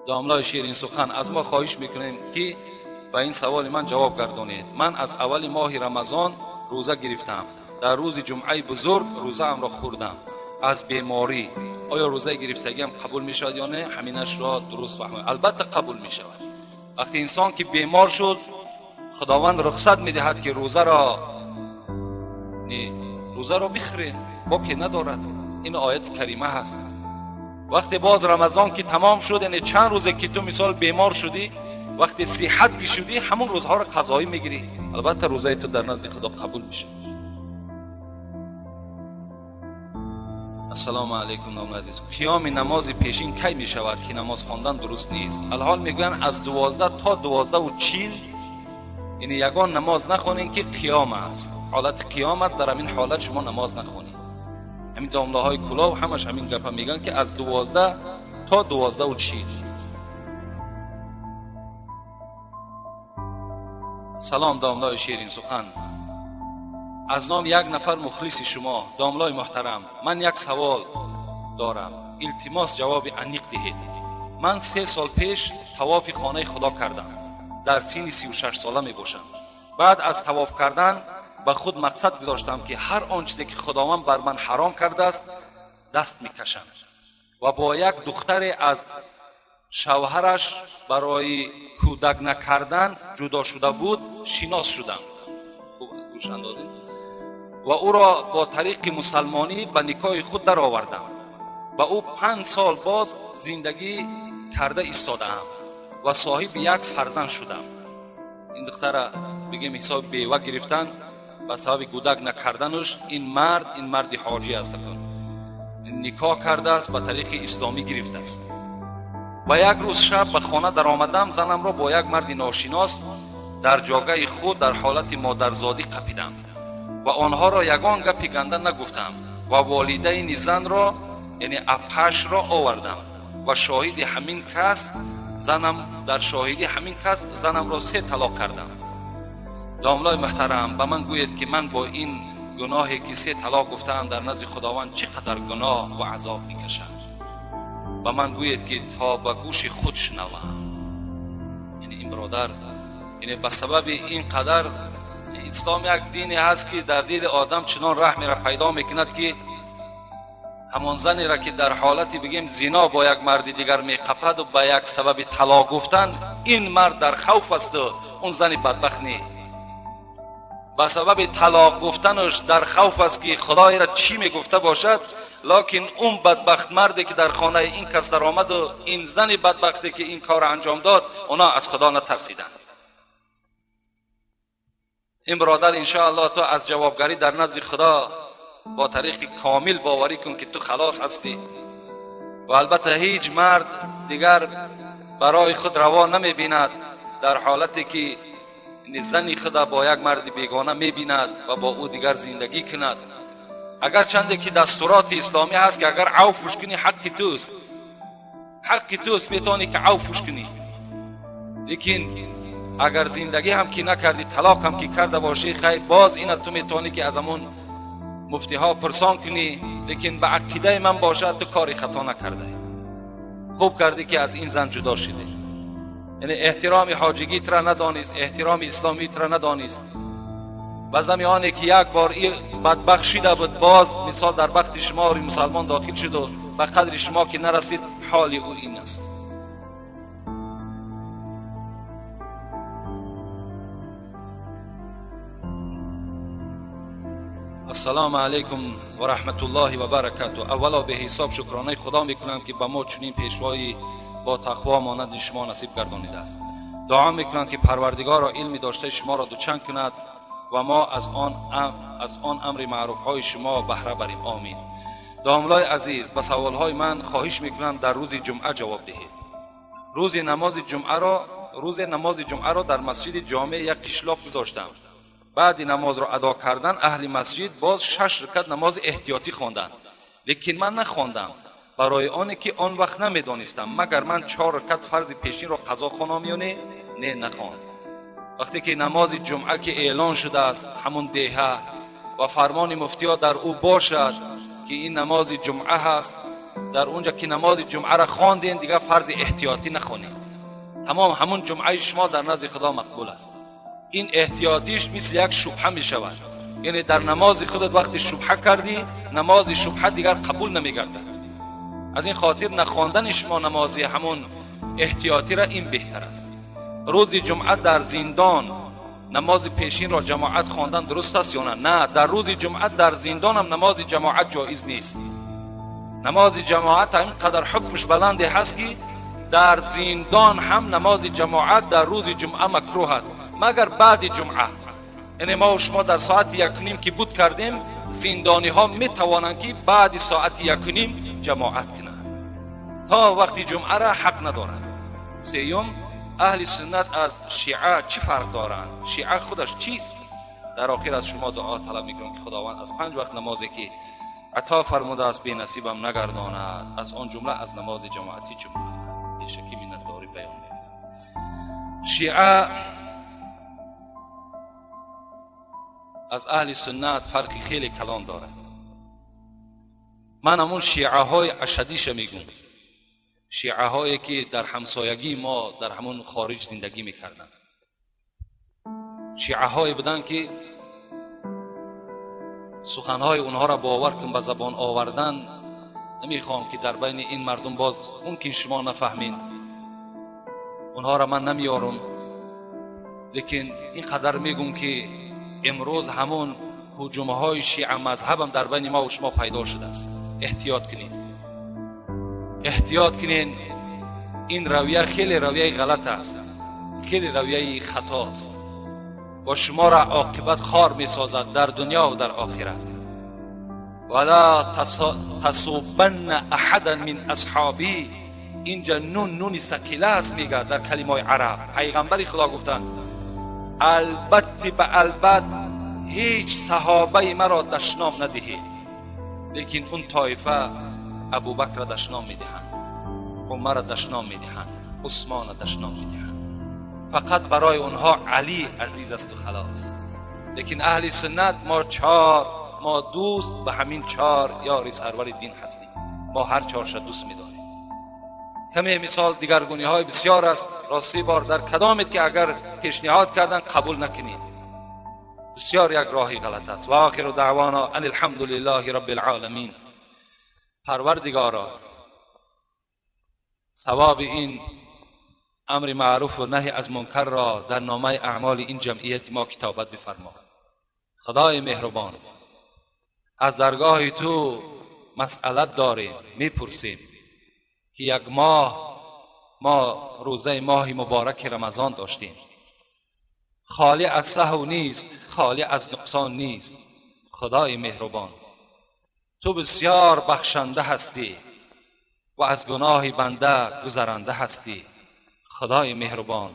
داملای شیرین سخن، از ما خواهش میکنیم که به این سوال من جواب گردانید. من از اول ماه رمضان روزه گرفتم. در روز جمعه بزرگ روزه ام را خوردم. از بیماری آیا روزه گرفتگیم قبول می شود یا نه؟ همینش را درست فهمید. البته قبول می شود. وقتی انسان که بیمار شد، خداوند رخصت می دهد که روزه را بخوره، باکی ندارد. این آیت کریمه هست. وقتی باز رمضان که تمام شد، یعنی چند روزه که تو مثال بیمار شدی، وقتی صحت که شدی، همون روزها را قضایی میگیری. البته روزه تو در نزد خدا قبول میشه. السلام علیکم نام عزیز. قیام نماز پیشین کی می شود که نماز خواندن درست نیست؟ الحال میگن از 12 تا 12:40 یعنی یگان نماز نخوانین که قیام است. حالت قیامت، در همین حالت شما نماز نخوانید. همین داملاهای کلاه همش همین گپا میگن که از 12 تا 12:40. سلام داملای شیرین سخن. از نام یک نفر مخلص شما داملای محترم، من یک سوال دارم، التماس جواب عمیق دهید. من 3 سال پیش طواف خانه خدا کردم. در سن 36 ساله می باشم. بعد از طواف کردن به خود مقصد گذاشتم که هر آن چیزی که خداوند بر من حرام کرده است دست میکشم و با یک دختر از شوهرش برای کودک نکردن جدا شده بود شناس شدم. خوب گوش اندازید. و او را با طریق مسلمانی به نکاح خود در آوردم. و او 5 سال باز زندگی کرده ایستادم و صاحب یک فرزند شدم. این دختر بگیم حساب بیوه گرفتن و سبب کودک نکردنش، این مرد حاجی است. نکاح کرده است، به طریق اسلامی گرفته است. و یک روز شب به خانه در آمدم، زنم را با یک مرد ناشناس در جاگه خود در حالت مادرزادی قپیدم و آنها را یگان گپی گنده نگفتم و والدین زن را یعنی اپش را آوردم و شاهد همین کس زنم را 3 طلاق کردم. داملای محترم، به من گوید که من با این گناهی که 3 طلاق گفتم در نزد خداوند چقدر گناه و عذاب میکشم. به من گوید که تا به گوش خود شنوم. یعنی این برادر، یعنی به سبب این قدر اسلام یک دینی هست که در دل آدم چنان رحمی را پیدا میکند که همان زنی را که در حالتی بگیم زنا با یک مرد دیگر میقپد و به یک سبب طلاق گفتن، این مرد در خوف است و اون زن بدبخت نی. به سبب طلاق گفتنش در خوف است که خدای را چی میگفته باشد، لکن اون بدبخت مردی که در خانه این کس در آمد و این زن بدبختی که این کار انجام داد، اونا از خدا نترسیدند. این برادر انشاءالله تو از جوابگری در نزد خدا با طریق کامل باوری کن که تو خلاص هستی و البته هیچ مرد دیگر برای خود روا نمی بیند در حالتی که زنی خدا با یک مرد بیگانه می بیند و با او دیگر زندگی کند. اگر چنده که دستورات اسلامی هست که اگر عفوش کنی حق توست میتونی که عفوش کنی، لیکن اگر زندگی هم که نکردی، طلاق هم که کرده باشی، خیر باز این تو میتونی که از همون مفتی ها پرسان کنی، لیکن به عقیده من باشد تو کاری خطا نکرده، خوب کردی که از این زن جدا شدی. یعنی احترام حاجگی را ندانیست، احترام اسلامی را ندانیست. و زمانی که یک بار این بدبخت شده بود، باز مثال در بخت شما مسلمان داخل شد و به قدر شما که نرسید، حال او این است. السلام علیکم و رحمت الله و برکاته. اولا به حساب شکرانه خدا میکنم که به ما چنین پیشوایی با تقوا مانند شما نصیب گردانیده است. دعا میکنم که پروردگار را علم داشته شما را دوچند کند و ما از آن امر معروف های شما بهره بریم. آمین. داملای عزیز، به سوال های من خواهش میکنم در روز جمعه جواب دهید. روز نماز جمعه را در مسجد جامع یک قشلاق گذاشتم. بعد نماز را ادا کردن اهل مسجد باز 6 رکعت نماز احتیاطی خواندند، لیکن من نخواندم، برای آنه که آن وقت نمیدانستم مگر من 4 رکعت فرض پیشین را قضا خوانم یا نه نخواند. وقتی که نماز جمعه که اعلان شده است همون دیهه و فرمان مفتی ها در او باشد که این نماز جمعه هست در اونجا که نماز جمعه را خواندین دیگه فرض احتیاطی نخونید. تمام همون جمعه شما در نزد خدا مقبول است. این احتیاطیش مثل یک شبهه می شود، یعنی در نماز خودت وقتی شبهه کردی نماز شبهه دیگر قبول نمیگردد. از این خاطر نخواندن شما نمازی همون احتیاطی را این بهتر است. روز جمعه در زندان نماز پیشین را جماعت خواندن درست است یا نه؟ نه، در روز جمعه در زندان هم نماز جماعت جایز نیست. نماز جماعت اینقدر حکمش بلنده هست که در زندان هم نماز جماعت در روز جمعه مکروه است مگر بعد جمعه. یعنی ما و شما در ساعت 1:30 که بود کردیم، زندانی ها می توانند که بعد ساعت 1:30 جماعت کنند، تا وقتی جمعه را حق ندارند. سیوم، اهل سنت از شیعه چی فرق دارند؟ شیعه خودش چیست؟ در آخر از شما دعا طلب میکنم که خداوند از 5 وقت نمازی که عطا فرموده است به نصیبم نگرداند، از آن جمله از نماز جماعتی جمعه. این شکی مینتداری بیان میکنم. شیعه از اهل سنت فرقی خیلی کلان دارد. من همون شیعه های اشدیش میگم، شیعه هایی که در همسایگی ما در همون خارج زندگی میکردن. شیعه هایی بودن که سخنهای اونها را باور کن به زبان آوردن نمیخوام که در بین این مردم باز ممکن شما نفهمین، اونها را من نمیارم، لیکن این قدر میگم که امروز همون هجومه های شیعه مذهبم در بین ما و شما پیدا شده است. احتیاط کنین، احتیاط کنین. این رویه خیلی رویه غلط است، خیلی رویه خطا است و شما را عاقبت خار می سازد در دنیا و در آخرت. ولا تصوبن احدا من اصحابی، اینجا نون ثقیله است میگه در کلمه عرب. پیغمبر خدا گفتند البته به البته هیچ صحابه مرا دشنام ندهید، لیکن اون طایفه ابوبکر را دشنام میدهند، عمر را دشنام میدهند، عثمان را دشنام میدهند. فقط برای اونها علی عزیز است و خلاص. لیکن اهل سنت ما دوست به همین 4 یار سرور دین هستیم. ما هر 4 دوست میداریم. همه مثال دیگرگونی های بسیار است. راستی بار در کدامت که اگر پیشنهاد کردن قبول نکنید، بسیار یک راهی غلط است. و آخر دعوانا ان الحمد لله رب العالمین. پروردگارا ثواب این امر معروف و نهی از منکر را در نامه اعمال این جمعیت ما کتابت بفرما. خدای مهربان، از درگاه تو مسئلت داریم، میپرسیم که یک ماه ما روزه ماه مبارک رمضان داشتیم، خالی از سهو نیست، خالی از نقصان نیست. خدای مهربان، تو بسیار بخشنده هستی و از گناه بنده گذرنده هستی. خدای مهربان،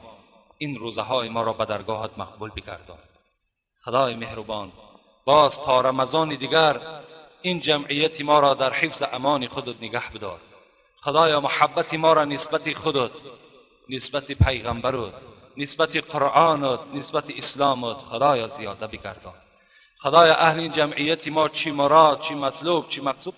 این روزه های ما را به درگاهت مقبول بگردان. خدای مهربان، باز تا رمضان دیگر این جمعیت ما را در حفظ امان خودت نگه بدار. خدایا محبت ما را نسبت خودت، نسبت پیغمبرت، نسبت قرآنت، نسبت اسلامت خدایا زیاده بگردان. خدایا اهل این جمعیت ما چی مراد، چی مطلوب، چی مقصود